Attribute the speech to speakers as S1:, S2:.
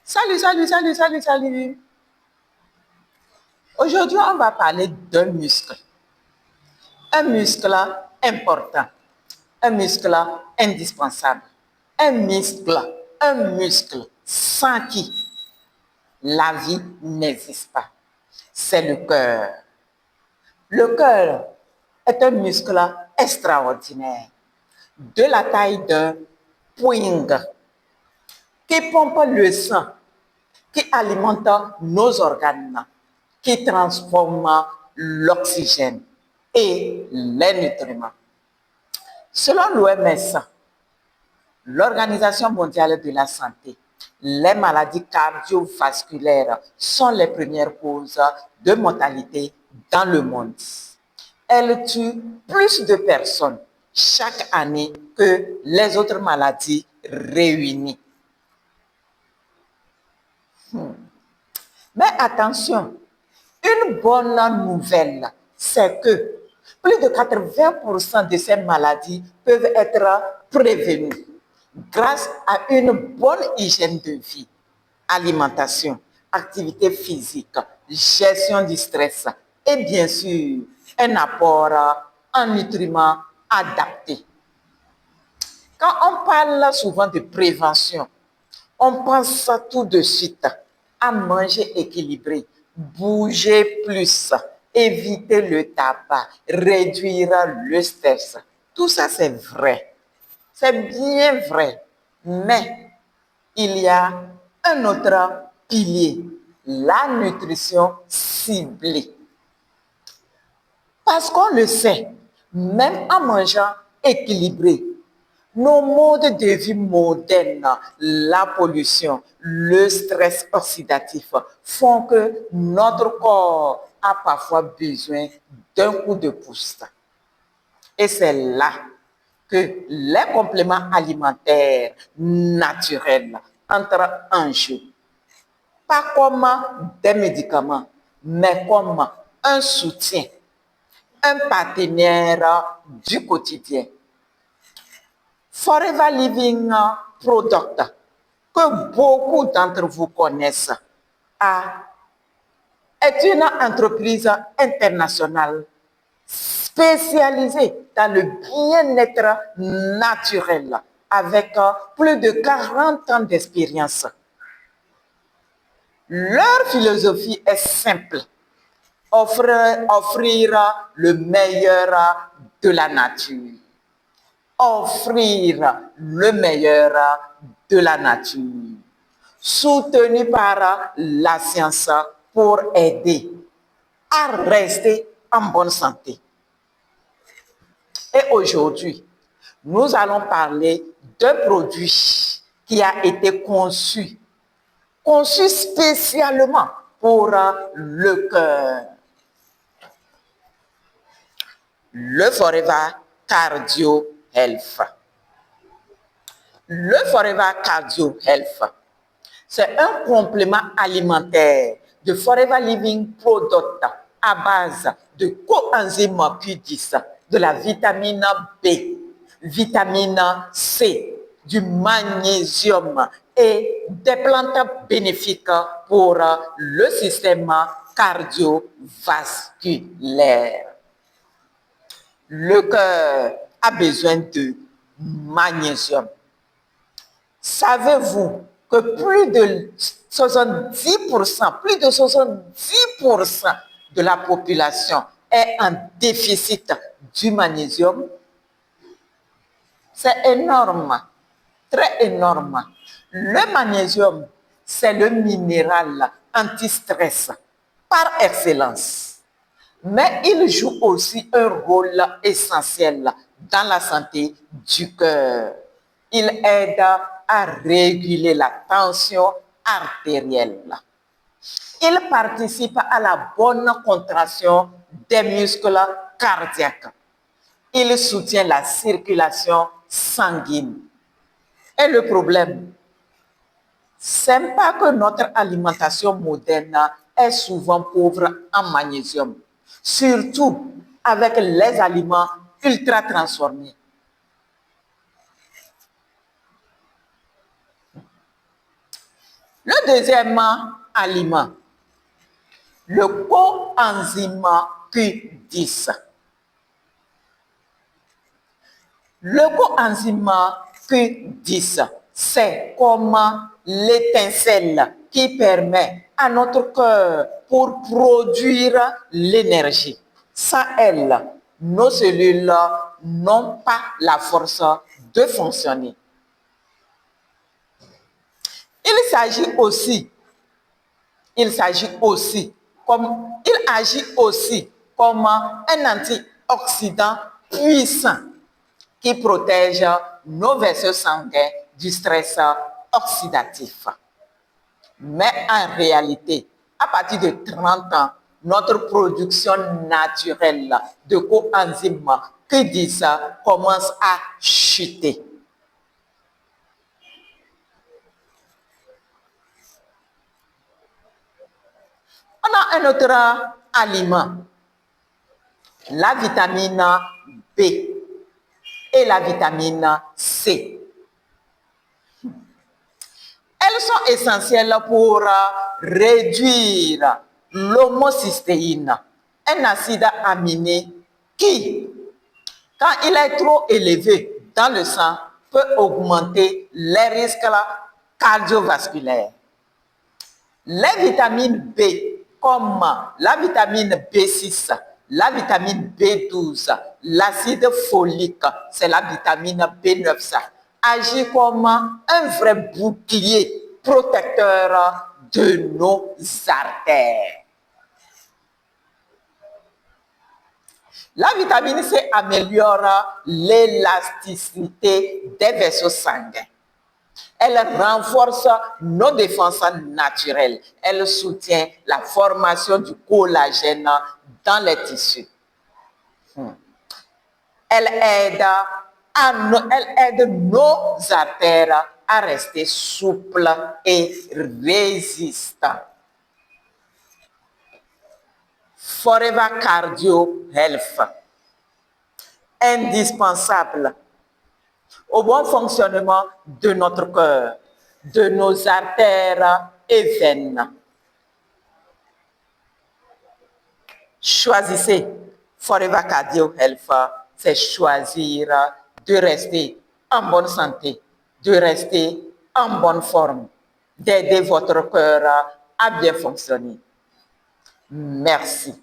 S1: Salut. Aujourd'hui, on va parler d'un muscle. Un muscle important, un muscle indispensable, un muscle sans qui la vie n'existe pas. C'est le cœur. Le cœur est un muscle extraordinaire, de la taille d'un poing, qui pompe le sang, qui alimente nos organes, qui transforme l'oxygène et les nutriments. Selon l'OMS, l'Organisation mondiale de la santé, les maladies cardiovasculaires sont les premières causes de mortalité dans le monde. Elles tuent plus de personnes chaque année que les autres maladies réunies. Mais attention, une bonne nouvelle, c'est que plus de 80% de ces maladies peuvent être prévenues grâce à une bonne hygiène de vie, alimentation, activité physique, gestion du stress et bien sûr un apport en nutriments adaptés. Quand on parle souvent de prévention, on pense tout de suite à manger équilibré, bouger plus, éviter le tabac, réduire le stress. Tout ça, c'est vrai. C'est bien vrai. Mais il y a un autre pilier, la nutrition ciblée. Parce qu'on le sait, même en mangeant équilibré, nos modes de vie modernes, la pollution, le stress oxydatif font que notre corps a parfois besoin d'un coup de pouce. Et c'est là que les compléments alimentaires naturels entrent en jeu. Pas comme des médicaments, mais comme un soutien, un partenaire du quotidien. Forever Living Product, que beaucoup d'entre vous connaissent, est une entreprise internationale spécialisée dans le bien-être naturel avec plus de 40 ans d'expérience. Leur philosophie est simple: offrir le meilleur de la nature. Offrir le meilleur de la nature, soutenu par la science pour aider à rester en bonne santé. Et aujourd'hui, nous allons parler d'un produit qui a été conçu spécialement pour le cœur. Le Forever Cardio Health. Le Forever Cardio Health, c'est un complément alimentaire de Forever Living Product à base de coenzyme Q10, de la vitamine B, vitamine C, du magnésium et des plantes bénéfiques pour le système cardiovasculaire. Le cœur a besoin de magnésium. Savez-vous que plus de 70% de la population est en déficit du magnésium? C'est énorme, très énorme. Le magnésium, c'est le minéral anti-stress par excellence. Mais il joue aussi un rôle essentiel dans la santé du cœur. Il aide à réguler la tension artérielle. Il participe à la bonne contraction des muscles cardiaques. Il soutient la circulation sanguine. Et le problème, c'est pas que notre alimentation moderne est souvent pauvre en magnésium, surtout avec les aliments ultra transformés. Le deuxième aliment, le coenzyme Q10. Le coenzyme Q10, c'est comme l'étincelle qui permet à notre cœur pour produire l'énergie. Sans elle, nos cellules n'ont pas la force de fonctionner. Il agit aussi comme un antioxydant puissant qui protège nos vaisseaux sanguins du stress oxydatif. Mais en réalité, à partir de 30 ans, notre production naturelle de coenzyme Q10 commence à chuter. On a un autre aliment, la vitamine B et la vitamine C. Elles sont essentielles pour réduire l'homocystéine, un acide aminé qui, quand il est trop élevé dans le sang, peut augmenter les risques cardiovasculaires. Les vitamines B, comme la vitamine B6, la vitamine B12, l'acide folique, c'est la vitamine B9, ça agit comme un vrai bouclier protecteur de nos artères. La vitamine C améliore l'élasticité des vaisseaux sanguins. Elle renforce nos défenses naturelles. Elle soutient la formation du collagène dans les tissus. Elle aide nos artères à rester souples et résistantes. Forever Cardio Health, indispensable au bon fonctionnement de notre cœur, de nos artères et veines. Choisissez Forever Cardio Health, c'est choisir de rester en bonne santé, de rester en bonne forme, d'aider votre cœur à bien fonctionner. Merci.